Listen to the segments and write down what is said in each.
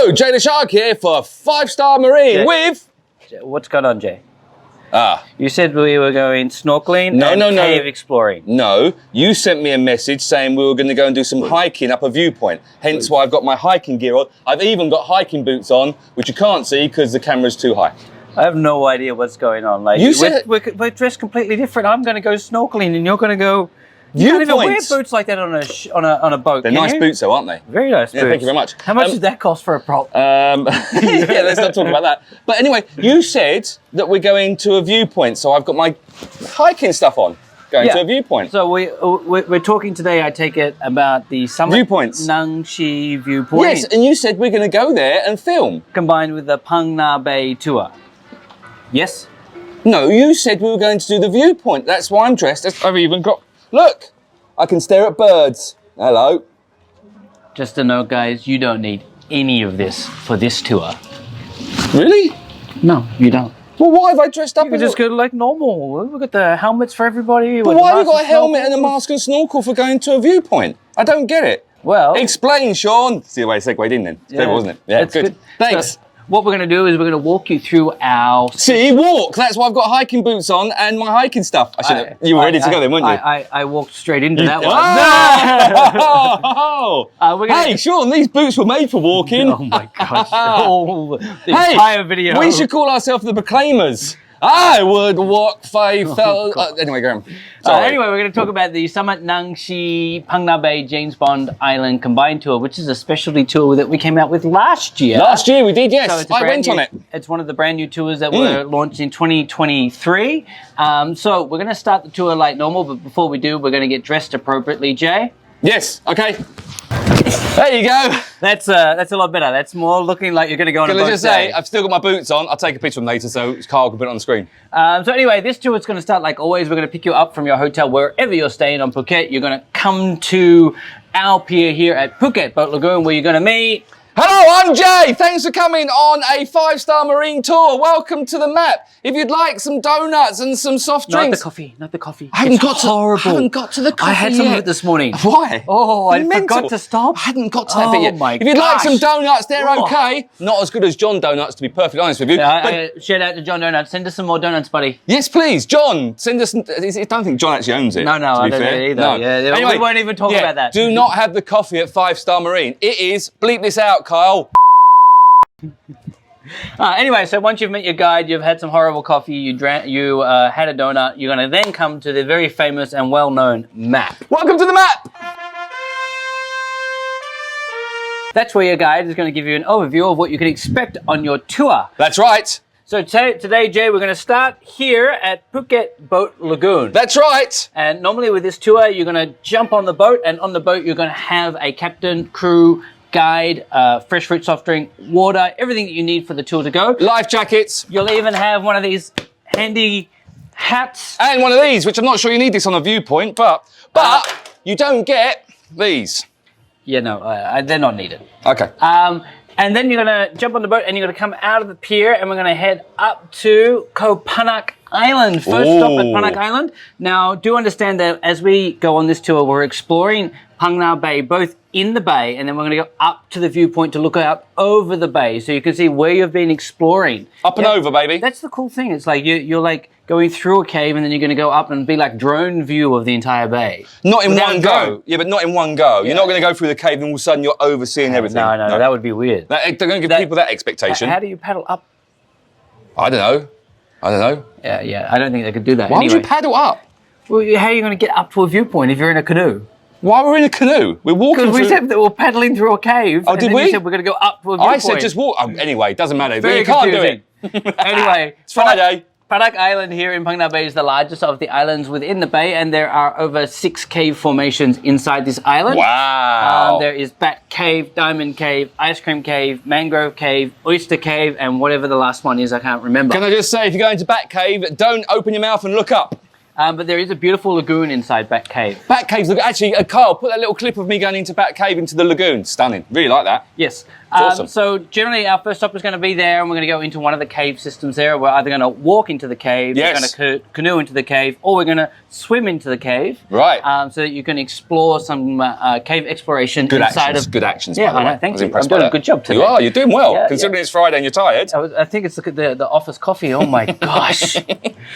Hello, Jay the Shark here for 5-Star Marine with... What's going on, Jay? Ah. You said we were going snorkeling and cave exploring. No, you sent me a message saying we were going to go and do some hiking up a viewpoint. Hence why I've got my hiking gear on. I've even got hiking boots on, which you can't see because the camera's too high. I have no idea what's going on. Like you said we're dressed completely different. I'm going to go snorkeling and you're going to go... You can't even wear boots like that on a boat. They're nice boots though, aren't they? Very nice boots. Thank you very much. How much does that cost for a prop? Yeah, let's not talk about that. But anyway, you said that we're going to a viewpoint, so I've got my hiking stuff on, going to a viewpoint. So we're talking today, I take it, about the Samet-Nangshi Viewpoint. Yes, and you said we're going to go there and film. Combined with the Phang Nga Bay tour. Yes? No, you said we were going to do the viewpoint. That's why I'm dressed. I've even got... Look, I can stare at birds. Hello. Just a note, guys, you don't need any of this for this tour. Really? No, you don't. Well, why have I dressed up? You can just go like normal. We've got the helmets for everybody. But why have you got a helmet and a mask and snorkel for going to a viewpoint? I don't get it. Well... Explain, Sean. See the way I segued in then. It's clever, wasn't it? Yeah, good. Thanks. So, what we're going to do is we're going to walk you through our... See, walk! That's why I've got hiking boots on and my hiking stuff. You were ready to go then, weren't you? I walked straight into that one. Hey, Sean, these boots were made for walking. Oh my gosh. The entire video. We should call ourselves the Proclaimers. I would walk 5,000... anyway, go on. Anyway, we're going to talk about the Samet-Nangshi Phang Nga Bay James Bond Island combined tour, which is a specialty tour that we came out with last year. Last year we did, yes. So I went on it. It's one of the brand new tours that were launched in 2023. So we're going to start the tour like normal, but before we do, we're going to get dressed appropriately, Jay. Yes, okay. There you go. That's a lot better. That's more looking like you're going to go on a boat. Let's just say, I've still got my boots on. I'll take a picture of them later so Carl can put it on the screen. So anyway, this tour is going to start like always. We're going to pick you up from your hotel wherever you're staying on Phuket. You're going to come to our pier here at Phuket Boat Lagoon where you're going to meet... Hello, I'm Jay. Thanks for coming on a 5-Star Marine tour. Welcome to the map. If you'd like some donuts and some soft drinks... Not the coffee, not the coffee. I haven't got to the coffee I had some of it this morning. Why? Oh, I forgot to stop. I hadn't got to that bit yet. My if you'd like some donuts, they're okay. Not as good as John Donuts, to be perfectly honest with you. Shout out to John Donuts. Send us some more donuts, buddy. Yes, please. John, send us... I don't think John actually owns it. No, I don't know either. No. Yeah, anyway, we won't even talk about that. Do not have the coffee at 5-Star Marine. It is... Bleep this out, Kyle. Anyway, so once you've met your guide, you've had some horrible coffee, you had a donut, you're going to then come to the very famous and well-known map. Welcome to the map! That's where your guide is going to give you an overview of what you can expect on your tour. That's right. So today, Jay, we're going to start here at Phuket Boat Lagoon. That's right. And normally with this tour, you're going to jump on the boat, and on the boat, you're going to have a captain, crew, guide, fresh fruit, soft drink, water, everything that you need for the tour to go. Life jackets. You'll even have one of these handy hats. And one of these, which I'm not sure you need this on a viewpoint, but you don't get these. Yeah, no, they're not needed. Okay. And then you're going to jump on the boat and you're going to come out of the pier and we're going to head up to Panak Island. First stop at Panak Island. Now, do understand that as we go on this tour, we're exploring Phang Nga Bay, both in the bay, and then we're going to go up to the viewpoint to look out over the bay so you can see where you've been exploring. Up and over, baby. That's the cool thing. It's like you're like going through a cave and then you're going to go up and be like drone view of the entire bay. Not in one go. Yeah, but not in one go. Yeah. You're not going to go through the cave and all of a sudden you're overseeing everything. No, that would be weird. They're going to give people that expectation. How do you paddle up? I don't know. Yeah, I don't think they could do that. Why would you paddle up? Well, how are you going to get up to a viewpoint if you're in a canoe? Why we're in a canoe? We're walking through... Because we said that we're paddling through a cave. Oh, did we? You said we're going to go up to a viewpoint. I said just walk. Oh, anyway, it doesn't matter. Very you can't do it. Anyway, it's Friday. Panak Island here in Phang Nga Bay is the largest of the islands within the bay, and there are over 6 cave formations inside this island. Wow. There is Bat Cave, Diamond Cave, Ice Cream Cave, Mangrove Cave, Oyster Cave, and whatever the last one is, I can't remember. Can I just say, if you're going to Bat Cave, don't open your mouth and look up. But there is a beautiful lagoon inside Bat Cave. Bat Cave's, actually, Carl, put that little clip of me going into Bat Cave into the lagoon. Stunning. Really like that. Yes. Awesome. So generally our first stop is going to be there, and we're going to go into one of the cave systems there. We're either going to walk into the cave, we're going to canoe into the cave, or we're going to swim into the cave. Right. So that you can explore some cave exploration Good inside actions. of... Good actions, Yeah, by the I way. know, thank I was you. I'm impressed doing by a good job today. You are. You're doing well, Yeah, considering it's Friday and you're tired. I think it's the office coffee. Oh my gosh.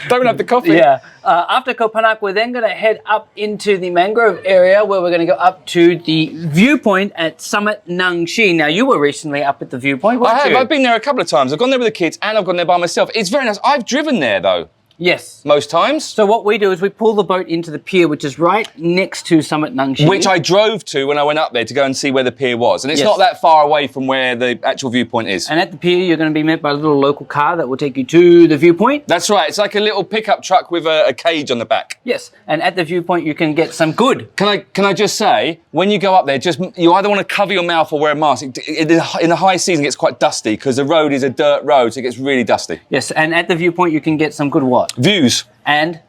Don't have the coffee. Yeah. After Koh Panak, we're then going to head up into the mangrove area where we're going to go up to the viewpoint at Samet-Nangshi. Now, you were recently up at the viewpoint, weren't I have. you? I've been there a couple of times. I've gone there with the kids and I've gone there by myself. It's very nice. I've driven there, though, Yes. most times. So what we do is we pull the boat into the pier, which is right next to Samet-Nangshi. Which I drove to when I went up there to go and see where the pier was. And it's Yes. not that far away from where the actual viewpoint is. And at the pier, you're going to be met by a little local car that will take you to the viewpoint. That's right. It's like a little pickup truck with a cage on the back. Yes. And at the viewpoint, you can get some good. Can I just say, when you go up there, you either want to cover your mouth or wear a mask. In the high season, it gets quite dusty because the road is a dirt road, so it gets really dusty. Yes. And at the viewpoint, you can get some good what? Views. And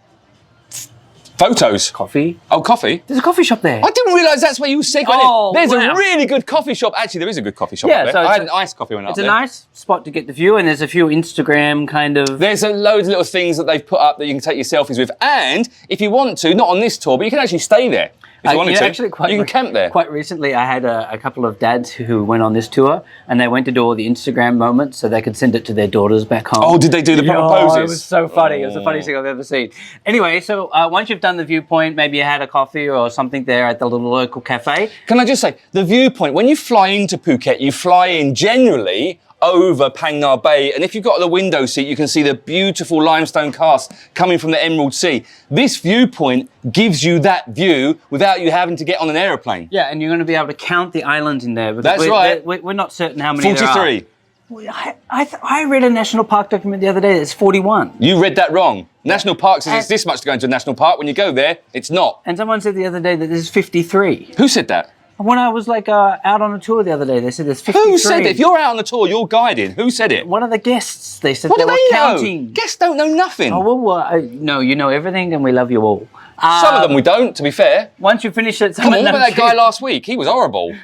Photos. coffee. Oh, coffee. There's a coffee shop there. I didn't realise that's where you segued Oh, in. There's wow. a really good coffee shop. Actually, there is a good coffee shop Yeah, up there. so I it's had a- an iced coffee when I was It's up a there. nice spot to get the view, and there's a few Instagram kind of... There's loads of little things that they've put up that you can take your selfies with. And if you want to, not on this tour, but you can actually stay there. If you wanted to. actually You can camp there. Quite recently, I had a couple of dads who went on this tour, and they went to do all the Instagram moments so they could send it to their daughters back home. Oh, did they do the proper poses? It was so funny. It was the funniest thing I've ever seen. Anyway, so once you've done the viewpoint, maybe you had a coffee or something there at the little local cafe. Can I just say, the viewpoint, when you fly into Phuket, you fly in generally over Phang Nga Bay, and if you've got the window seat, you can see the beautiful limestone cast coming from the Emerald Sea. This viewpoint gives you that view without you having to get on an aeroplane. Yeah, and you're going to be able to count the islands in there. Because That's right. We're not certain how many 43. there are. I read a national park document the other day. It's 41. You read that wrong. National Park says it's this much to go into a national park. When you go there, it's not. And someone said the other day that there's 53. Who said that? When I was out on a tour the other day, they said there's 53. Who said it? If you're out on the tour, you're guiding. Who said it? One of the guests, they said What they do were they counting. know? Guests don't know nothing. Oh, well, no, you know everything and we love you all. Some of them we don't, to be fair. Once you finish it, Come on, what about that guy last week? He was horrible.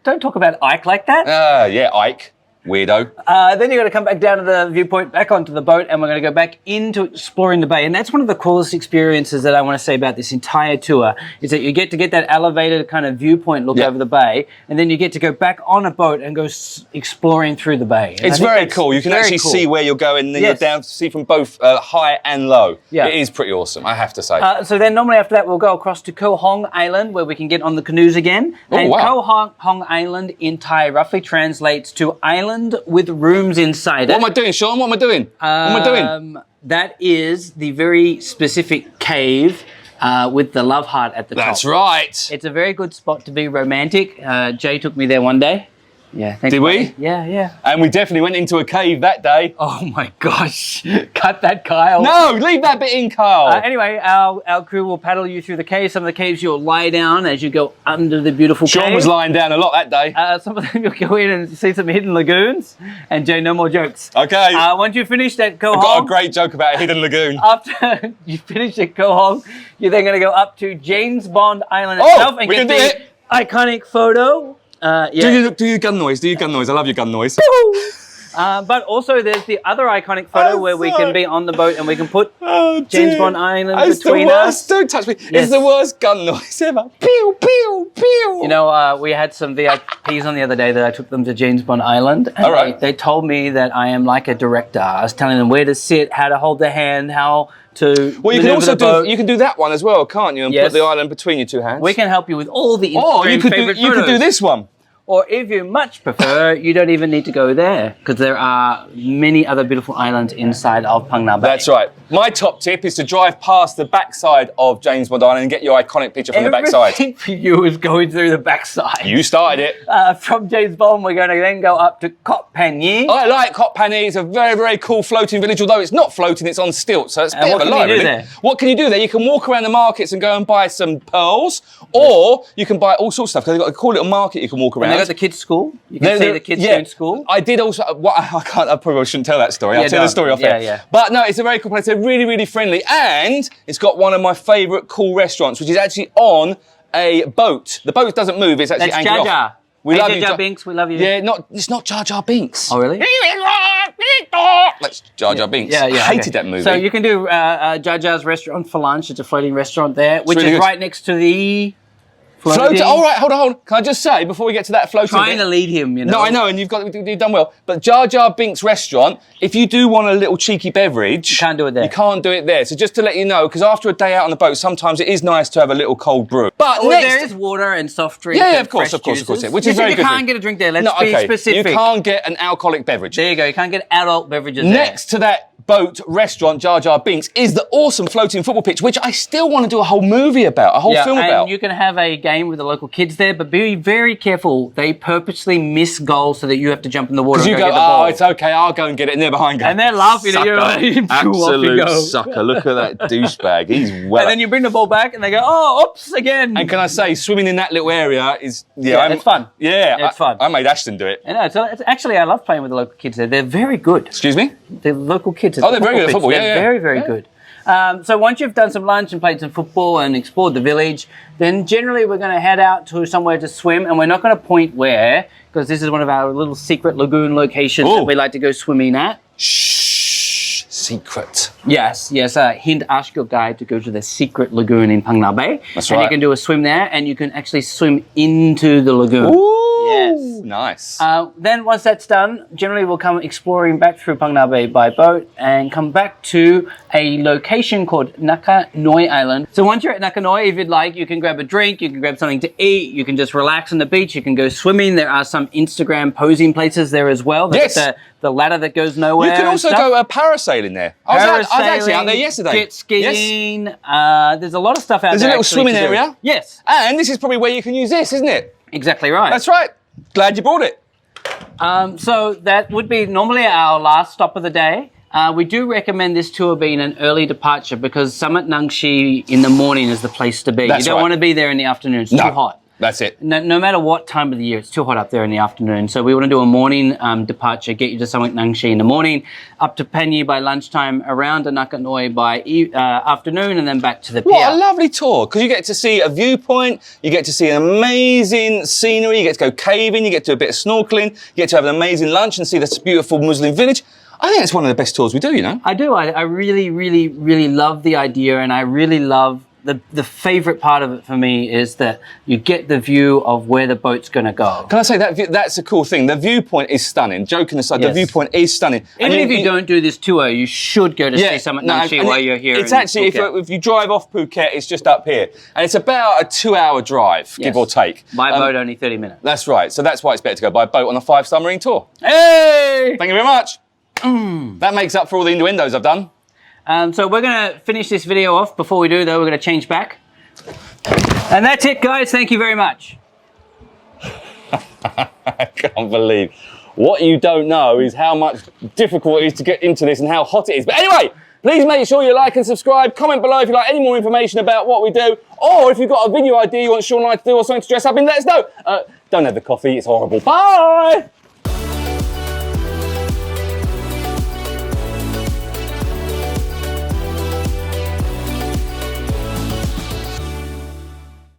Don't talk about Ike like that. Yeah, Ike. Weirdo. Then you're going to come back down to the viewpoint, back onto the boat, and we're going to go back into exploring the bay. And that's one of the coolest experiences that I want to say about this entire tour, is that you get to get that elevated kind of viewpoint look over the bay, and then you get to go back on a boat and go exploring through the bay. And It's very cool. You can actually see where you're going, and you're down to see from both high and low. Yeah. It is pretty awesome, I have to say. So then normally after that, we'll go across to Koh Hong Island, where we can get on the canoes again. Oh, and wow. Koh Hong Island in Thai roughly translates to island with rooms inside it. What am I doing, Sean? What am I doing? What am I doing? That is the very specific cave with the love heart at the top. That's right. It's a very good spot to be romantic. Jay took me there one day. Yeah. Thanks, Did we? buddy. Yeah. And we definitely went into a cave that day. Oh my gosh. Cut that, Kyle. No, leave that bit in, Carl. Anyway, our crew will paddle you through the cave. Some of the caves you'll lie down as you go under the beautiful cave. Sean was lying down a lot that day. Some of them you'll go in and see some hidden lagoons. And Jay, no more jokes. Okay. Once you finish that Koh I've got a Hong, great joke about a hidden lagoon. after you finish at Koh Hong, you're then going to go up to James Bond Island itself and we get can do the it. iconic photo. Yeah. Do your gun noise. Do your gun noise. I love your gun noise. But also there's the other iconic photo where we can be on the boat and we can put James Bond Island It's between the worst. us. Don't touch me. Yes. It's the worst gun noise ever. Pew, pew, pew. You know, we had some VIPs on the other day that I took them to James Bond Island. And All right. they told me that I am like a director. I was telling them where to sit, how to hold their hand, how to Well, you can maneuver also the boat. do. You can do that one as well, can't you? And Yes. put the island between your two hands. We can help you with all the Or Instagram you could do. favorite You could do photos. this one. Or if you much prefer, you don't even need to go there because there are many other beautiful islands inside of Phang Nga Bay. That's right. My top tip is to drive past the backside of James Bond Island and get your iconic picture from the backside. Everything for you is going through the backside. You started it. From James Bond, we're going to then go up to Koh Phangan. I like Koh Phangan. It's a very, very cool floating village, although it's not floating, it's on stilts, so it's a bit what of a can lie, you do really. there? What can you do there? You can walk around the markets and go and buy some pearls, or you can buy all sorts of stuff, because they've got a cool little market you can walk around. And they got the kids' school. You can see the kids yeah. going to school. I did also. I can't. I probably shouldn't tell that story. I'll Yeah, tell the don't. story off Yeah, air. yeah. But no, it's a very cool place. They're really, really friendly, and it's got one of my favourite cool restaurants, which is actually on a boat. The boat doesn't move. It's actually That's anchored Jaja. off. We love Jar you, Jar Binks, we love you. Yeah, it's not Jar Jar Binks. Oh, really? That's JarJar Binks. Yeah, I hated that movie. So you can do Jar Jar's restaurant for lunch. It's a floating restaurant there, which really is good. right next to the Floating. All right, hold on. Can I just say before we get to that floating? Trying to lead him, you know. No, I know, and you've done well. But Jar Jar Binks restaurant, if you do want a little cheeky beverage, You can't do it there. You can't do it there. So just to let you know, because after a day out on the boat, sometimes it is nice to have a little cold brew. But Well, next, there is water and soft drinks. yeah, and of course, fresh of course, juices. yeah, which You is said very you good. can't get a drink there. Let's no, be okay. specific. You can't get an alcoholic beverage. There you go. You can't get adult beverages Next to that boat restaurant, Jar Jar Binks, is the awesome floating football pitch, which I still want to do a whole movie about, a whole film and about. you can have a game with the local kids there, but be very careful. They purposely miss goals so that you have to jump in the water and You go go, get the ball. oh, it's okay, I'll go and get it, and they're behind going, And they're laughing at you. sucker. Like, off you Absolute go. sucker. Look at that douchebag. He's well. And then you bring the ball back and they go, oh, oops, again. And can I say, swimming in that little area is... Yeah, it's fun. Yeah, It's fun. I made Ashton do it. I know, so actually, I love playing with the local kids there. They're very good. Excuse me? The local kids. Oh, they're very good at football, They're yeah. very, very good. So once you've done some lunch and played some football and explored the village, then generally we're going to head out to somewhere to swim, and we're not going to point where, because this is one of our little secret lagoon locations that we like to go swimming at. Shh, secret. Yes. Hint, ask your guide to go to the secret lagoon in Phang Nga Bay. That's and right. you can do a swim there, and you can actually swim into the lagoon. Ooh, Yes. nice. Then once that's done, generally we'll come exploring back through Phang Nga Bay by boat and come back to a location called Naka Noi Island. So once you're at Naka Noi, if you'd like, you can grab a drink, you can grab something to eat, you can just relax on the beach, you can go swimming. There are some Instagram posing places there as well. There's Yes. the ladder that goes nowhere. You can also and go parasailing there. I was actually out there yesterday. Jet skiing. Yes. There's a lot of stuff out There's there. a little actually swimming to do. area. Yes, And this is probably where you can use this, isn't it? exactly right. That's right. Glad you brought it. So that would be normally our last stop of the day. We do recommend this tour being an early departure because Samet-Nangshi in the morning is the place to be. That's you don't right. want to be there in the afternoon. It's too hot. That's it. No matter what time of the year, it's too hot up there in the afternoon. So we want to do a morning departure, get you to Samet-Nangshi in the morning, up to Penyi by lunchtime, around to Naka Noi by afternoon, and then back to the pier. What a lovely tour, because you get to see a viewpoint, you get to see an amazing scenery, you get to go caving, you get to do a bit of snorkeling, you get to have an amazing lunch and see this beautiful Muslim village. I think it's one of the best tours we do, you know? I do. I really, really, really love the idea, and I really love the favorite part of it for me is that you get the view of where the boat's going to go. Can I say that's a cool thing? The viewpoint is stunning. Joking aside, the Yes. viewpoint is stunning. Even if you don't do this tour, you should go to see Samet-Nangshi and while you're here. It's in actually, Phuket. if you drive off Phuket, it's just up here. And it's about a 2-hour drive, give or take. By boat, only 30 minutes. That's right. So that's why it's better to go by boat on a 5-star marine tour. Hey! Thank you very much. That makes up for all the innuendos I've done. So we're going to finish this video off. Before we do, though, we're going to change back. And that's it, guys. Thank you very much. I can't believe. What you don't know is how much difficult it is to get into this and how hot it is. But anyway, please make sure you like and subscribe. Comment below if you like any more information about what we do. Or if you've got a video idea you want Sean and I to do or something to dress up in, let us know. Don't have the coffee. It's horrible. Bye!